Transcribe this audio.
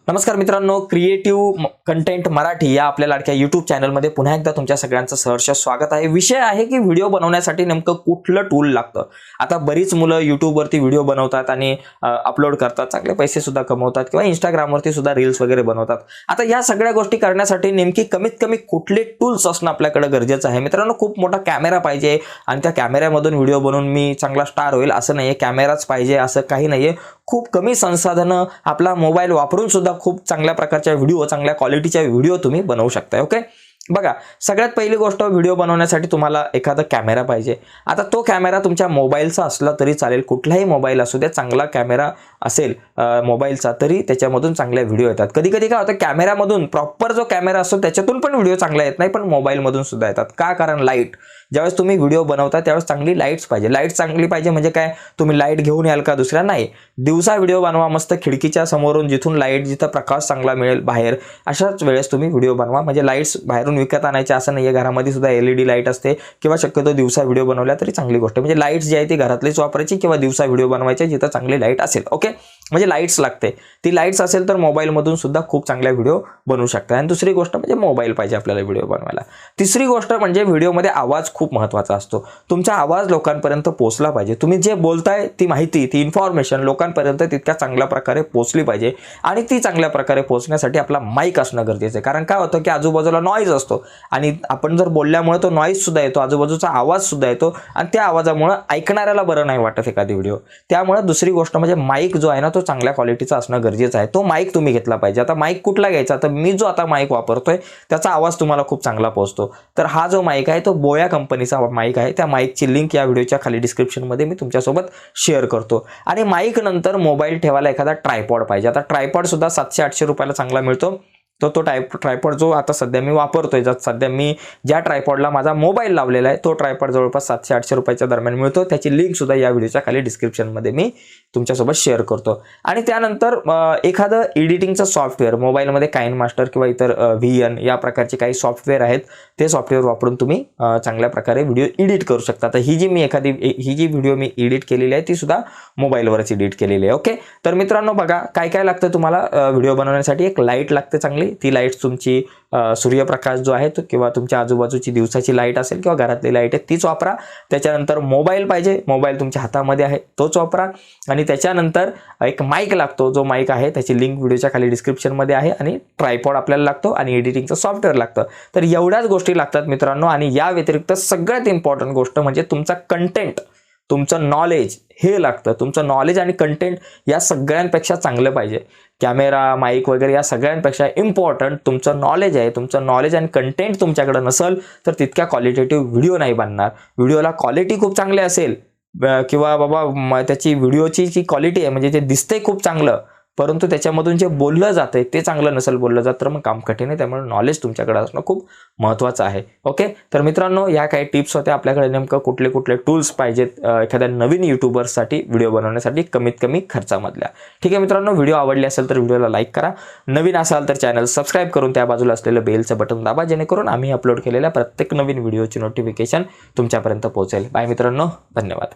नमस्कार मित्रांनो, creative content Marathi या आपल्या लाडक्या YouTube चॅनलमध्ये पुन्हा एकदा तुमच्या सगळ्यांचं सहर्ष स्वागत आहे। विषय आहे की व्हिडिओ बनवण्यासाठी नेमकं कुठलं टूल लागतं। आता बरीच मुलं YouTube वरती व्हिडिओ बनवतात आणि अपलोड करतात, चांगले पैसे सुद्धा कमवतात किंवा Instagram वरती सुद्धा रील्स वगैरे बनवतात। आता या सगळ्या गोष्टी करण्यासाठी नेमकी कमीत कमी कुठले टूल्स असणं आपल्याकडे गरजेचं आहे। मित्रांनो, खूप मोठा कॅमेरा पाहिजे आणि त्या कॅमेऱ्यामधून व्हिडिओ बनवून मी चांगला स्टार होईल असं नाहीये, कॅमेराच पाहिजे असं काही नाहीये। खूप कमी संसाधनं आपला मोबाईल वापरून सुद्धा खूप चांगल्या प्रकारच्या व्हिडिओ, चांगल्या क्वालिटीच्या व्हिडिओ तुम्ही बनवू शकता। ओके, बघा, सगळ्यात पहिली गोष्ट, व्हिडिओ बनवण्यासाठी तुम्हाला एखादा कॅमेरा पाहिजे। आता तो कॅमेरा तुमच्या मोबाईलचा असला तरी चालेल, कुठलाही मोबाईल असू द्या, चांगला कॅमेरा असेल मोबाईलचा तरी त्याच्यामधून चांगले व्हिडिओ येतात। कधी कधी काय होतं, कॅमेरामधून प्रॉपर जो कॅमेरा असतो त्याच्यातून पण व्हिडिओ चांगला येत नाही, पण मोबाईलमधून सुद्धा येतात। का? कारण लाईट, ज्यावेळेस तुम्ही व्हिडिओ बनवता त्यावेळेस चांगली लाईट्स पाहिजे। लाईट चांगली पाहिजे म्हणजे काय, तुम्ही लाईट घेऊन याल का दुसऱ्या? नाही, दिवसा व्हिडिओ बनवा, मस्त खिडकीच्या समोरून जिथून लाईट, जिथं प्रकाश चांगला मिळेल बाहेर, अशाच वेळेस तुम्ही व्हिडिओ बनवा। म्हणजे लाईट्स बाहेरून विकत आणायचे असं नाहीये, घरामध्ये सुद्धा LED लाईट असते किंवा शक्यतो दिवसा व्हिडिओ बनवल्या तरी चांगली गोष्ट। म्हणजे लाईट्स जी आहे ती घरातलीच वापरायची किंवा दिवसा व्हिडिओ बनवायचे जिथं चांगली लाईट असेल। ओके, म्हणजे लाईट्स लागते, ती लाईट्स असेल तर मोबाईलमधून सुद्धा खूप चांगल्या व्हिडिओ बनवू शकता। आणि दुसरी गोष्ट म्हणजे मोबाईल पाहिजे आपल्याला व्हिडिओ बनवायला। तिसरी गोष्ट म्हणजे व्हिडिओमध्ये आवाज खूप महत्त्वाचा असतो। तुमचा आवाज लोकांपर्यंत पोहोचला पाहिजे। तुम्ही जे बोलताय ती माहिती, ती इन्फॉर्मेशन लोकांपर्यंत तितक्या चांगल्या प्रकारे पोहोचली पाहिजे आणि ती चांगल्या प्रकारे पोहोचण्यासाठी आपला माईक असणं गरजेचं आहे। कारण काय होतं की आजूबाजूला नॉईज असतो आणि आपण जर बोलल्यामुळे तो नॉईज सुद्धा येतो, आजूबाजूचा आवाज सुद्धा येतो आणि त्या आवाजामुळे ऐकणाऱ्याला बरं नाही वाटत एखादी व्हिडिओ। त्यामुळे दुसरी गोष्ट म्हणजे माईक जो आहे ना, तो चांगल्या क्वालिटीचा असणं गरजेचं आहे। तो माईक तुम्ही घेतला पाहिजे। आता माईक कुठला घ्यायचा, तर मी जो आता माईक वापरतोय त्याचा आवाज तुम्हाला खूप चांगला पोहोचतो। तर हा जो माईक आहे तो बोया कंपनीचा माईक आहे। त्या माईकची लिंक या व्हिडिओच्या खाली डिस्क्रिप्शनमध्ये मी तुमच्यासोबत शेअर करतो। आणि माईक नंतर मोबाईल ठेवायला एखादा ट्रायपॉड पाहिजे। आता ट्रायपॉड सुद्धा 700-800 रुपयाला चांगला मिळतो। तो ट्रायपॉड जो आता सध्या मी वापरतोय, सध्या मी ज्या ट्रायपॉडला माझा मोबाईल लावलेला आहे तो ट्रायपॉड जवळपास 700-800 रुपयाच्या दरम्यान मिळतो। त्याची लिंक सुद्धा या व्हिडिओच्या खाली डिस्क्रिप्शनमध्ये मी तुमच्यासोबत शेअर करतो। आणि त्यानंतर एखादं एडिटिंगचं सॉफ्टवेअर, मोबाईलमध्ये काइनमास्टर किंवा इतर VN या प्रकारचे काही सॉफ्टवेअर आहेत, ते सॉफ्टवेअर वापरून तुम्ही चांगल्या प्रकारे व्हिडिओ एडिट करू शकता। तर ही जी व्हिडिओ मी एडिट केलेली आहे ती सुद्धा मोबाईलवरच एडिट केलेली आहे। ओके, तर मित्रांनो बघा, काय काय लागतं तुम्हाला व्हिडिओ बनवण्यासाठी। एक लाईट लागते चांगली, ती लाईट तुमची सूर्यप्रकाश जो आहे तो किंवा तुमच्या आजूबाजूची दिवसाची लाईट असेल किंवा घरातली लाईट आहे तीच वापरा। त्याच्यानंतर मोबाईल पाहिजे, मोबाईल तुमच्या हातामध्ये आहे तोच वापरा। आणि त्याच्यानंतर एक माईक लागतो, जो माईक आहे त्याची लिंक व्हिडिओच्या खाली डिस्क्रिप्शनमध्ये आहे। आणि ट्रायपॉड आपल्याला लागतो आणि एडिटिंगचं सॉफ्टवेअर लागतं। तर एवढ्याच गोष्टी लागतात मित्रांनो। आणि या व्यतिरिक्त सगळ्यात इम्पॉर्टंट गोष्ट म्हणजे तुमचा कंटेंट, तुमचं नॉलेज हे लागतं। तुमचं नॉलेज आणि कंटेंट या सगळ्यांपेक्षा चांगलं पाहिजे। कॅमेरा, माईक वगैरे या सगळ्यांपेक्षा इम्पॉर्टंट तुमचं नॉलेज आहे। तुमचं नॉलेज आणि कंटेंट तुमच्याकडे नसेल तर तितक्या क्वालिटेटिव्ह व्हिडिओ नाही बनणार। व्हिडिओला क्वालिटी खूप चांगली असेल किंवा बाबा त्याची व्हिडिओची जी क्वालिटी आहे म्हणजे ते दिसतंय खूप चांगलं, परंतु त्याच्यामधून जे बोललं जातंय ते चांगलं नसेल बोललं जात तर मग काम कठीण आहे। त्यामुळे नॉलेज तुमच्याकडे असणं खूप महत्त्वाचं आहे। ओके, तर मित्रांनो, या काही टिप्स होत्या आपल्याकडे नेमकं कुठले कुठले टूल्स पाहिजेत एखाद्या नवीन यूट्यूबर्ससाठी व्हिडिओ बनवण्यासाठी कमीत कमी खर्चामधल्या। ठीक आहे मित्रांनो, व्हिडिओ आवडली असेल तर व्हिडिओला लाईक करा, नवीन असाल तर चॅनल सबस्क्राईब करून त्या बाजूला असलेलं बेलचं बटन दाबा, जेणेकरून आम्ही अपलोड केलेल्या प्रत्येक नवीन व्हिडिओची नोटिफिकेशन तुमच्यापर्यंत पोहोचेल। बाय मित्रांनो, धन्यवाद।